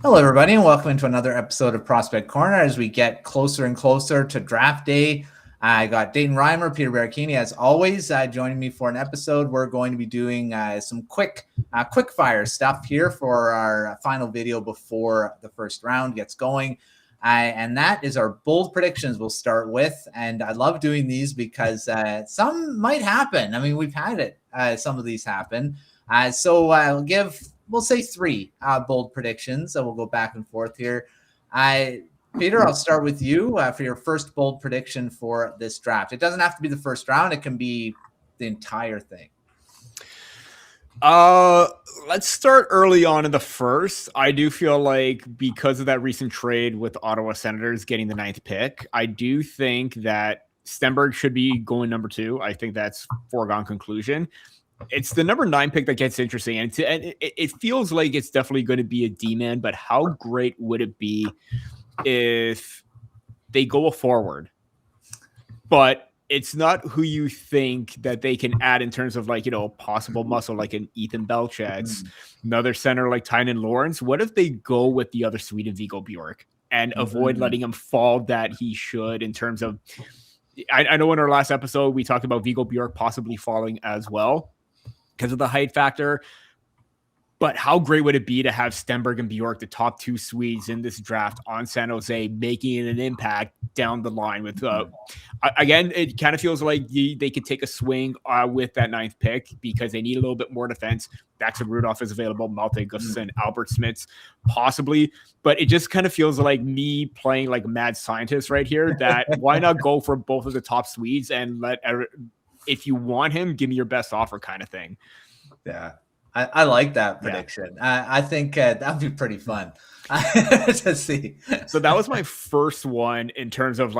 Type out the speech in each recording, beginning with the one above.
Hello, everybody, and welcome to another episode of Prospect Corner. As we get closer and closer to draft day, I got Dayton Reimer, Peter Barrachini, as always, joining me for an episode. We're going to be doing some quick fire stuff here for our final video before the first round gets going. And that is our bold predictions we'll start with. And I love doing these because some might happen. I mean, we've had it. Some of these happen. So I'll we'll say three bold predictions. So we'll go back and forth here. Peter, I'll start with you for your first bold prediction for this draft. It doesn't have to be the first round. It can be the entire thing. Let's start early on in the first. I do feel like because of that recent trade with Ottawa Senators getting the 9th pick, I do think that Stenberg should be going number 2. I think that's foregone conclusion. It's the number 9 pick that gets interesting, and it feels like it's definitely going to be a D-man, but how great would it be if they go forward, but it's not who you think that they can add in terms of possible muscle, like an Ethan Belchets, another center like Tynan Lawrence. What if they go with the other Swede, Viggo Bjork, and avoid letting him fall that he should in terms of, I know in our last episode, we talked about Viggo Bjork possibly falling as well because of the height factor. But how great would it be to have Stenberg and Bjork, the top 2 Swedes in this draft on San Jose, making an impact down the line with, again, it kind of feels like they could take a swing with that 9th pick because they need a little bit more defense. Daxon Rudolph is available, Malte Gustafsson, Albert Smits, possibly. But it just kind of feels like me playing like a mad scientist right here, that why not go for both of the top Swedes and if you want him, give me your best offer kind of thing. Yeah. I like that prediction. Yeah. I think that would be pretty fun to see. So that was my first one in terms of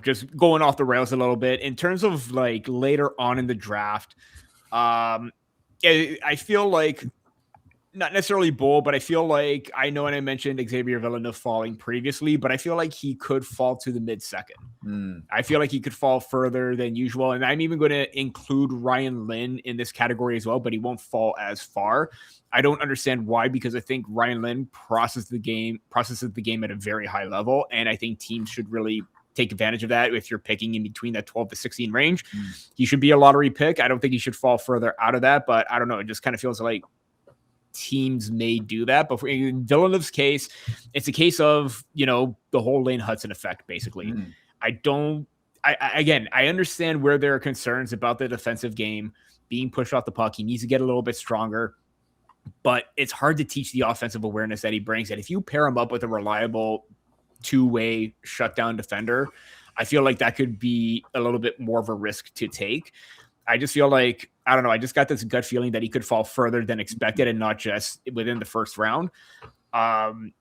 just going off the rails a little bit. In terms of later on in the draft, I feel like not necessarily bold, but I feel like I know, and I mentioned Xavier Villeneuve falling previously, but I feel like he could fall to the mid-second. I feel like he could fall further than usual, and I'm even going to include Ryan Lynn in this category as well, but he won't fall as far. I don't understand why, because I think Ryan Lynn processes the game at a very high level, and I think teams should really take advantage of that. If you're picking in between that 12 to 16 range, he should be a lottery pick. I don't think he should fall further out of that, but I don't know. It just kind of feels like teams may do that, but in Villeneuve's case, it's a case of the whole Lane Hudson effect. Basically, I understand where there are concerns about the defensive game being pushed off the puck. He needs to get a little bit stronger, but it's hard to teach the offensive awareness that he brings. And if you pair him up with a reliable 2-way shutdown defender, I feel like that could be a little bit more of a risk to take. I just feel like, I don't know, I just got this gut feeling that he could fall further than expected and not just within the first round. And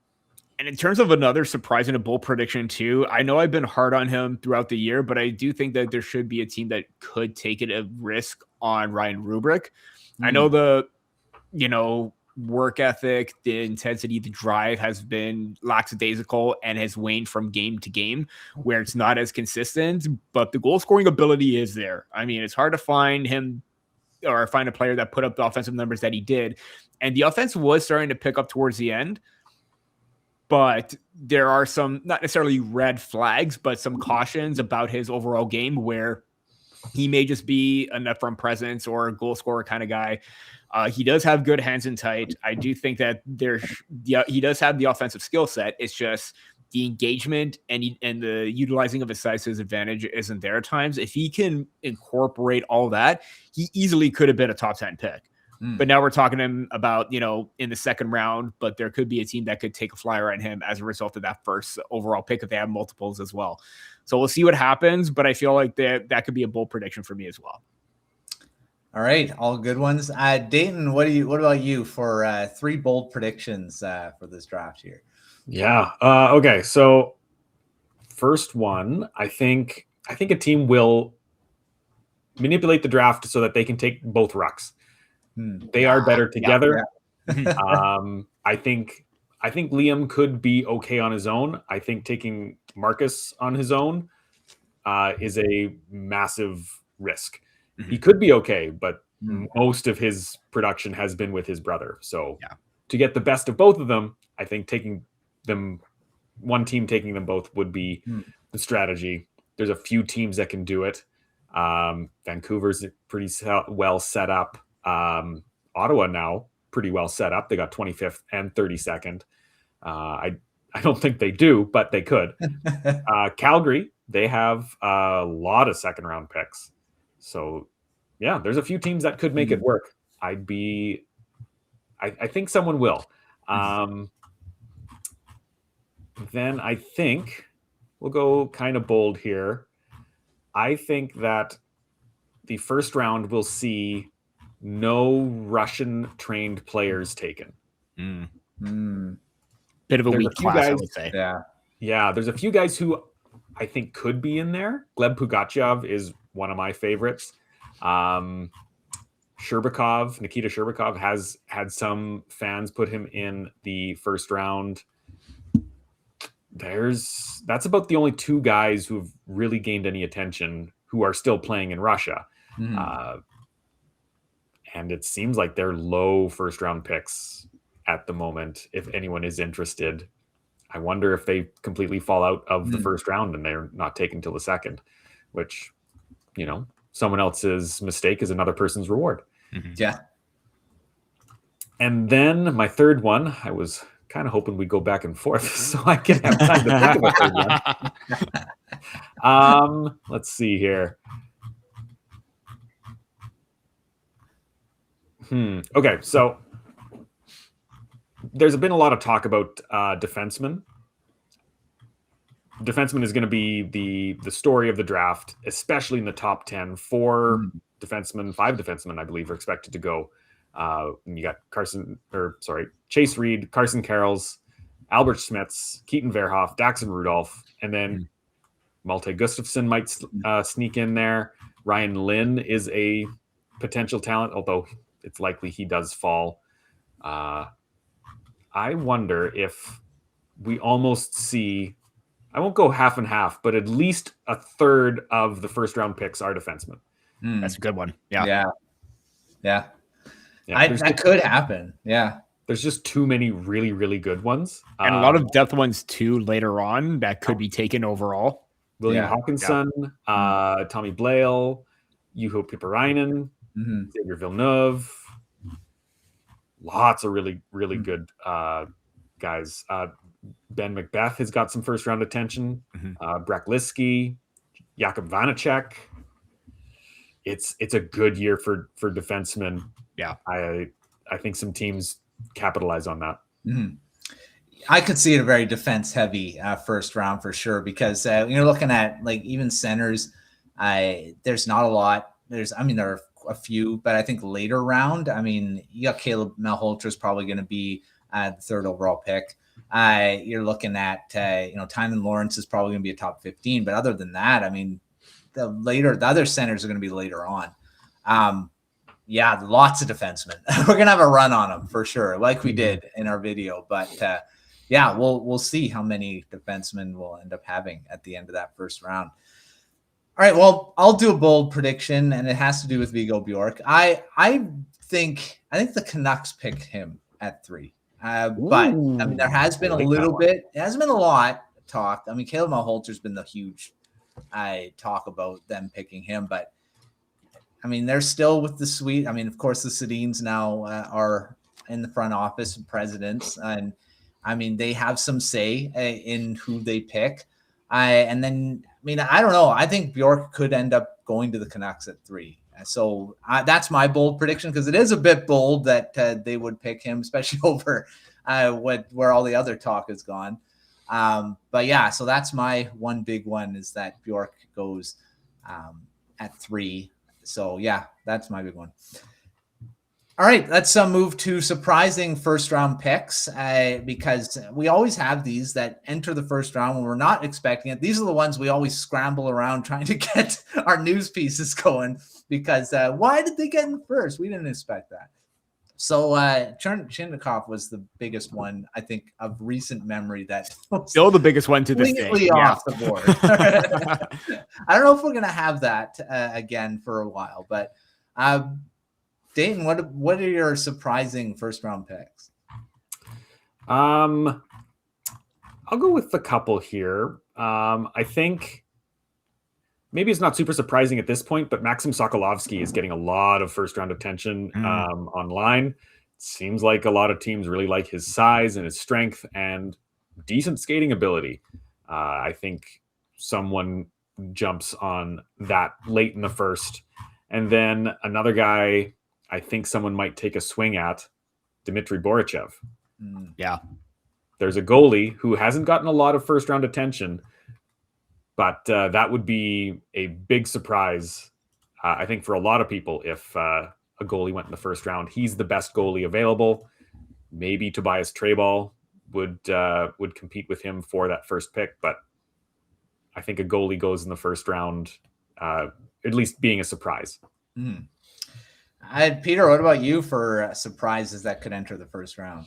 in terms of another surprising and bold prediction too, I know I've been hard on him throughout the year, but I do think that there should be a team that could take a risk on Ryan Rubrick. I know the, work ethic, the intensity, the drive has been lackadaisical and has waned from game to game where it's not as consistent, but the goal scoring ability is there. I mean, it's hard to find him or find a player that put up the offensive numbers that he did. And the offense was starting to pick up towards the end, but there are some, not necessarily red flags, but some cautions about his overall game where he may just be a net front presence or a goal scorer kind of guy. He does have good hands in tight. I do think that he does have the offensive skill set. It's just the engagement and the utilizing of his size to his advantage isn't there at times. If he can incorporate all that, he easily could have been a top 10 pick. But now we're talking to him about, in the second round, but there could be a team that could take a flyer on him as a result of that first overall pick if they have multiples as well. So we'll see what happens, but I feel like that could be a bold prediction for me as well. All right, all good ones. Dayton, what about you for 3 bold predictions for this draft here? Yeah. Okay. So first one, I think a team will manipulate the draft so that they can take both rucks. They are better together. Yeah. I think Liam could be okay on his own. I think taking Marcus on his own is a massive risk. He could be okay, but most of his production has been with his brother. So to get the best of both of them, I think taking them, one team taking them both would be the strategy. There's a few teams that can do it. Vancouver's pretty well set up. Ottawa now pretty well set up. They got 25th and 32nd. I don't think they do, but they could. Calgary, they have a lot of second round picks. So yeah, there's a few teams that could make it work. I think someone will. Then I think we'll go kind of bold here. I think that the first round will see no Russian trained players taken. Bit of a weak class, I would say. Yeah. There's a few guys who I think could be in there. Gleb Pugachev is one of my favorites. Nikita Sherbakov has had some fans put him in the first round. That's about the only two guys who've really gained any attention who are still playing in Russia. And it seems like they're low first round picks at the moment. If anyone is interested, I wonder if they completely fall out of the first round and they're not taken till the second, which, someone else's mistake is another person's reward. Yeah. And then my third one, I was kind of hoping we'd go back and forth so I can have time to think of a third one. Let's see here. Okay, so there's been a lot of talk about defensemen. Defenseman is going to be the story of the draft, especially in the top 10. 5 defensemen, I believe, are expected to go. You got Chase Reed, Carson Carrolls, Albert Schmitz, Keaton Verhoff, Daxon Rudolph, and then Malte Gustafsson might sneak in there. Ryan Lynn is a potential talent, although it's likely he does fall. I wonder if we almost see, I won't go half and half, but at least a third of the first round picks are defensemen. That's a good one. Yeah. That could happen. Yeah. There's just too many really, really good ones. And a lot of depth ones too later on that could be taken overall. William Hawkinson, Tommy Blale, Juho Piparainen, Xavier Villeneuve. Lots of really, really good guys. Ben Macbeth has got some first round attention. Brek Liskey, Jakub Vanacek. It's a good year for defensemen. Yeah. I think some teams capitalize on that. I could see it a very defense heavy first round for sure, because you're looking at like even centers. There's not a lot. There are a few, but I think later round, you got Caleb Malholtra is probably going to be the third overall pick. You're looking at, Tynan Lawrence is probably going to be a top 15, but other than that, the other centers are going to be later on. Lots of defensemen. We're going to have a run on them for sure, like we did in our video, but we'll see how many defensemen we'll end up having at the end of that first round. All right, well, I'll do a bold prediction, and it has to do with Viggo Bjork. I think the Canucks picked him at 3. But there has been a little bit. It hasn't been a lot talked. Caleb Malholtra's been the huge talk about them picking him, but they're still with the suite. Of course, the Sedins now are in the front office and presidents, and they have some say in who they pick. I don't know. I think Bjork could end up going to the Canucks at 3. So that's my bold prediction, because it is a bit bold that they would pick him, especially over where all the other talk has gone. So that's my one big one, is that Bjork goes at 3. So that's my big one. All right, let's move to surprising first round picks, because we always have these that enter the first round when we're not expecting it. These are the ones we always scramble around trying to get our news pieces going, because why did they get in first? We didn't expect that. So Chindikov was the biggest one, I think, of recent memory that still the biggest one to this day. Off the board. I don't know if we're going to have that again for a while, but Dayton, what are your surprising first round picks? I'll go with a couple here. I think maybe it's not super surprising at this point, but Maxim Sokolovsky is getting a lot of first-round attention online. Seems like a lot of teams really like his size and his strength and decent skating ability. I think someone jumps on that late in the first. And then another guy I think someone might take a swing at, Dmitry Borachev. Yeah. There's a goalie who hasn't gotten a lot of first-round attention, but that would be a big surprise, I think, for a lot of people if a goalie went in the first round. He's the best goalie available. Maybe Tobias Treball would compete with him for that first pick, but I think a goalie goes in the first round, at least being a surprise. Peter, what about you for surprises that could enter the first round?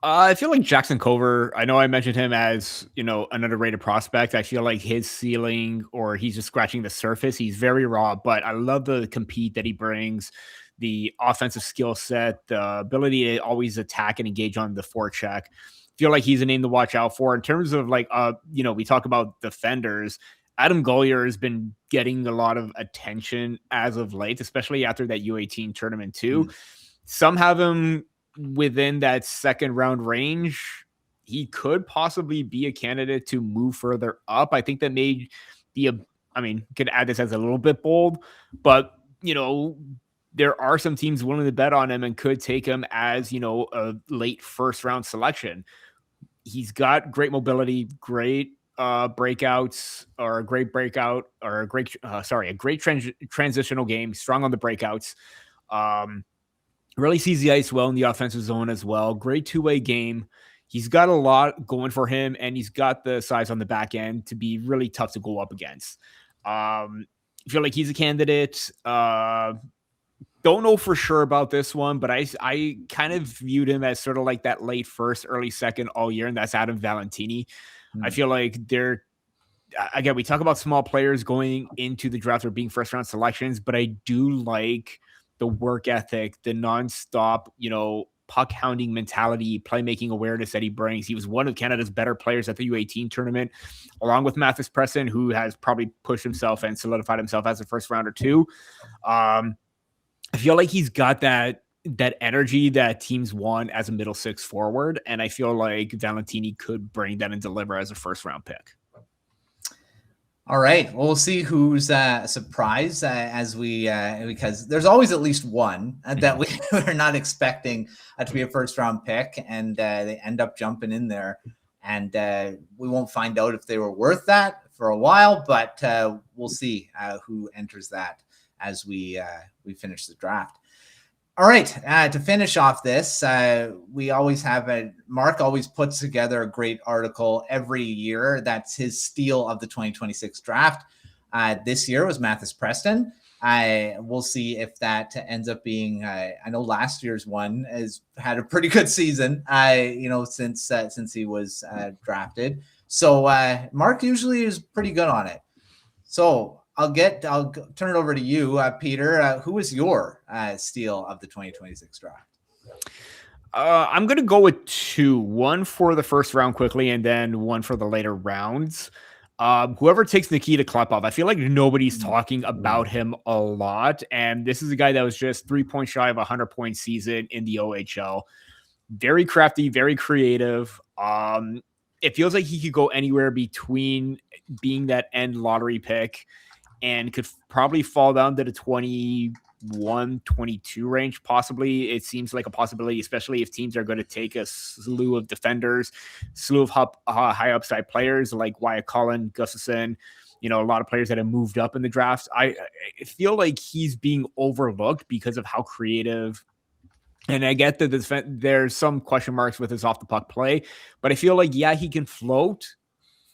I feel like Jackson Cover, I know I mentioned him as, an underrated prospect. I feel like his ceiling, or he's just scratching the surface. He's very raw, but I love the compete that he brings, the offensive skill set, the ability to always attack and engage on the forecheck. Feel like he's a name to watch out for. In terms of we talk about defenders, Adam Gollier has been getting a lot of attention as of late, especially after that U18 tournament too. Some have him within that second round range. He could possibly be a candidate to move further up. I think that may be could add this as a little bit bold, but there are some teams willing to bet on him and could take him as, a late first round selection. He's got great mobility, great breakouts, or a great breakout, or a great transitional game, strong on the breakouts. Really sees the ice well in the offensive zone as well. Great two-way game. He's got a lot going for him, and he's got the size on the back end to be really tough to go up against. I feel like he's a candidate. Don't know for sure about this one, but I kind of viewed him as sort of like that late first, early second all year, and that's Adam Valentini. I feel like we talk about small players going into the draft or being first-round selections, but I do like the work ethic, the nonstop, puck hounding mentality, playmaking awareness that he brings. He was one of Canada's better players at the U18 tournament, along with Mathis Preston, who has probably pushed himself and solidified himself as a first rounder too. I feel like he's got that energy that teams want as a middle six forward, and I feel like Valentini could bring that and deliver as a first round pick. All right. Well, we'll see who's a surprise as we because there's always at least one that we're not expecting to be a first round pick, and they end up jumping in there, and we won't find out if they were worth that for a while, but we'll see who enters that as we finish the draft. All right, to finish off this, we always have Mark always puts together a great article every year. That's his steal of the 2026 draft. This year was Mathis Preston. We'll see if that ends up being, I know last year's one has had a pretty good season, since he was drafted. So Mark usually is pretty good on it. So I'll turn it over to you, Peter. Who is your steal of the 2026 draft? I'm going to go with two, one for the first round quickly, and then one for the later rounds. Whoever takes Nikita Klepov, I feel like nobody's talking about him a lot. And this is a guy that was just 3 points shy of a 100-point season in the OHL. Very crafty, very creative. It feels like he could go anywhere between being that end lottery pick and could probably fall down to the 21, 22 range, possibly. It seems like a possibility, especially if teams are going to take a slew of defenders, slew of high upside players like Wyatt Cullen, Gustafsson, a lot of players that have moved up in the draft. I feel like he's being overlooked because of how creative. And I get that there's some question marks with his off the puck play, but I feel like, he can float,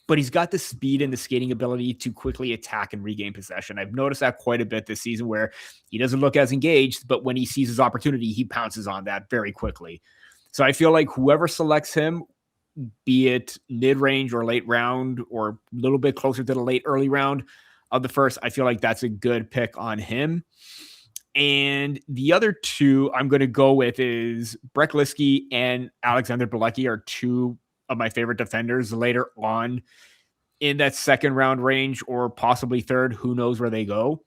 but he's got the speed and the skating ability to quickly attack and regain possession. I've noticed that quite a bit this season, where he doesn't look as engaged, but when he sees his opportunity, he pounces on that very quickly. So I feel like whoever selects him, be it mid-range or late round or a little bit closer to the early round of the first, I feel like that's a good pick on him. And the other two I'm going to go with is Brett Liskey and Alexander Bilecki are two of my favorite defenders later on in that second round range, or possibly third. Who knows where they go?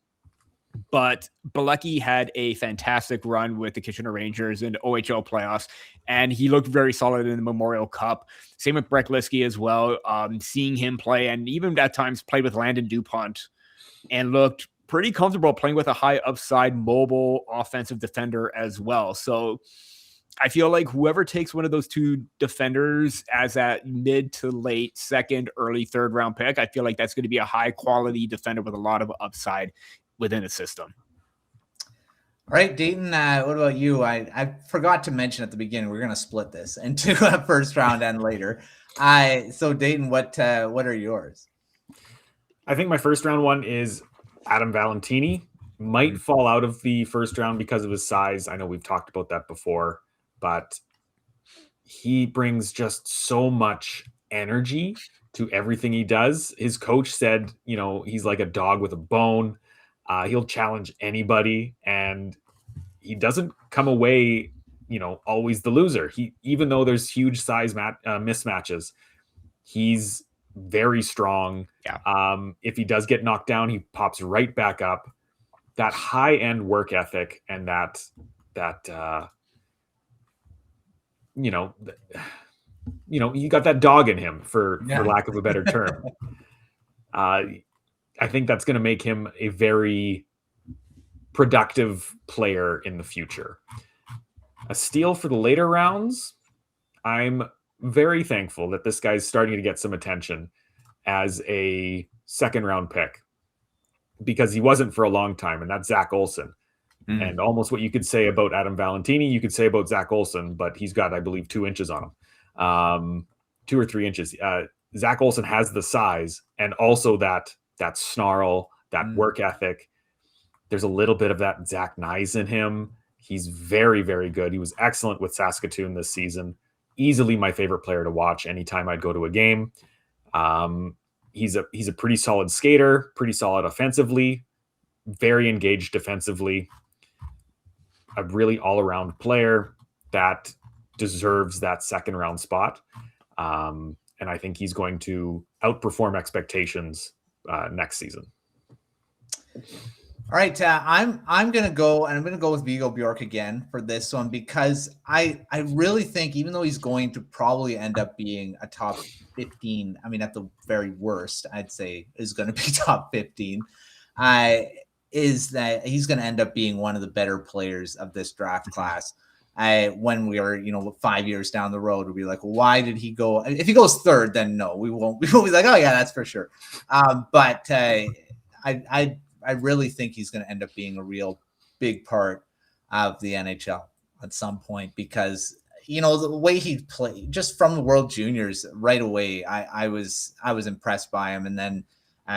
But Bilecki had a fantastic run with the Kitchener Rangers in the OHL playoffs, and he looked very solid in the Memorial Cup. Same with Brett Liskey as well. Seeing him play, and even at times played with Landon DuPont, and looked pretty comfortable playing with a high upside mobile offensive defender as well. So I feel like whoever takes one of those two defenders as that mid to late second, early third round pick, I feel like that's going to be a high quality defender with a lot of upside within the system. All right, Dayton, what about you? I forgot to mention at the beginning, we're going to split this into a first round and later. So Dayton, what are yours? I think my first round one is Adam Valentini. Might fall out of the first round because of his size. I know we've talked about that before, but he brings just so much energy to everything he does. His coach said, he's like a dog with a bone. He'll challenge anybody, and he doesn't come away, always the loser. Even though there's huge size mismatches, he's very strong. Yeah. If he does get knocked down, he pops right back up. That high end work ethic and that you got that dog in him for lack of a better term. I think that's going to make him a very productive player in the future. A steal for the later rounds. I'm very thankful that this guy's starting to get some attention as a second round pick, because he wasn't for a long time, and that's Zach Olson. And almost what you could say about Adam Valentini, you could say about Zach Olson, but he's got, I believe, 2 inches on him, 2 or 3 inches. Zach Olson has the size and also that snarl, that work ethic. There's a little bit of that Zach Nyes in him. He's very, very good. He was excellent with Saskatoon this season. Easily my favorite player to watch anytime I'd go to a game. He's a pretty solid skater, pretty solid offensively, very engaged defensively. A really all-around player that deserves that second round spot. And I think he's going to outperform expectations next season. All right, I'm gonna go, and I'm gonna go with Viggo Bjork again for this one, because I really think, even though he's going to probably end up being a top 15, I mean, at the very worst, I'd say is going to be top 15, is that he's going to end up being one of the better players of this draft class. When we are, 5 years down the road, we'll be like, well, why did he go? If he goes third, then no, we won't be like, oh yeah, that's for sure. But I really think he's going to end up being a real big part of the NHL at some point, because the way he played just from the World Juniors right away, I was impressed by him, and then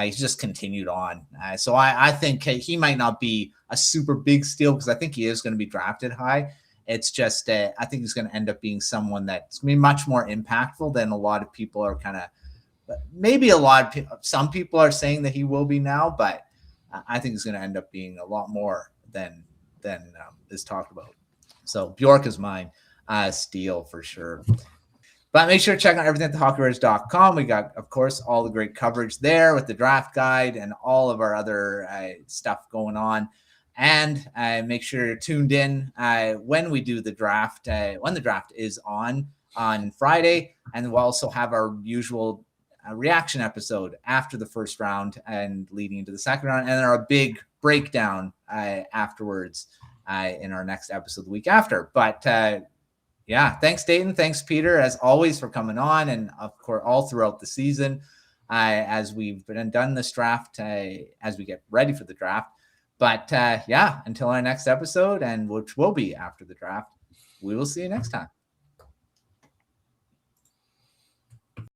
he's just continued on. So I think he might not be a super big steal, because I think he is going to be drafted high. It's just I think he's going to end up being someone that's going to be much more impactful than a lot of people are some people are saying that he will be now, but I think he's going to end up being a lot more than is talked about. So Bjork is mine. Steal for sure. But make sure to check out everything at thehockeyridge.com. We got, of course, all the great coverage there with the draft guide and all of our other stuff going on. And make sure you're tuned in when we do the draft, when the draft is on Friday. And we'll also have our usual reaction episode after the first round and leading into the second round. And then our big breakdown afterwards in our next episode the week after. But thanks, Dayton. Thanks, Peter, as always, for coming on, and of course, all throughout the season as we've done this draft, as we get ready for the draft. But until our next episode, and which will be after the draft, we will see you next time.